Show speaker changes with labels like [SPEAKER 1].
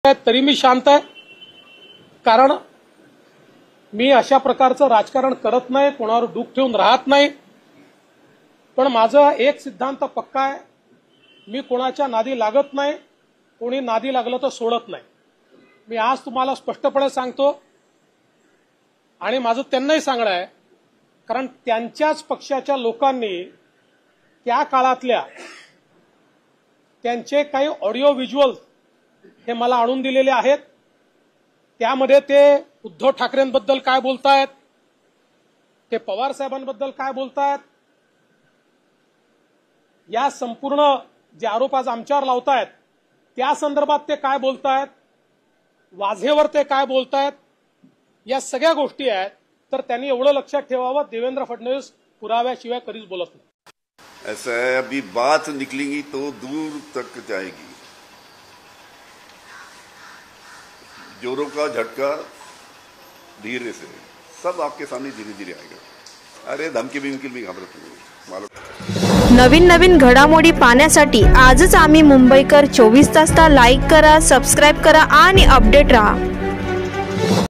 [SPEAKER 1] तरी मी शांत आहे, कारण मी अशा प्रकारचं राजकारण करत नाही, कोणावर डूक ठेवून राहत नाही। पण माझा एक सिद्धांत पक्का आहे, मी कोणाच्या नादी लागत नाही, कोणी नादी लागलं तर सोडत नाही। मी आज तुम्हाला स्पष्टपणे सांगतो आणि माझं त्यांनाही सांगणं आहे, कारण त्यांच्याच पक्षाच्या लोकांनी त्या काळातल्या त्यांचे काही ऑडिओ व्हिज्युअल हे मला आणून दिलेले आहेत। त्यामध्ये ते उद्धव ठाकरेंबद्दल काय बोलतायत, ते पवार साहेबांबद्दल काय बोलतायत, या संपूर्ण जे आरोप आज आमच्यावर लावतायत त्या संदर्भात ते काय बोलतायत, वाझेवर ते काय बोलतायत, या सगळ्या गोष्टी आहेत। तर त्यांनी एवढं लक्षात ठेवावं, देवेंद्र फडणवीस पुराव्याशिवाय कधीच बोलत नाही।
[SPEAKER 2] ऐसा है, अभी बात निकलेगी तो दूर तक जाएगी। जोरों का झटका धीरे से सब आपके सामने धीरे धीरे आएगा। अरे धमकी बिमकी भी घाबरत नाही।
[SPEAKER 3] नवीन घडामोडी पाहण्यासाठी आजच आम्ही मुंबईकर 24 तासला लाईक करा, सबस्क्राइब करा आणि अपडेट रहा।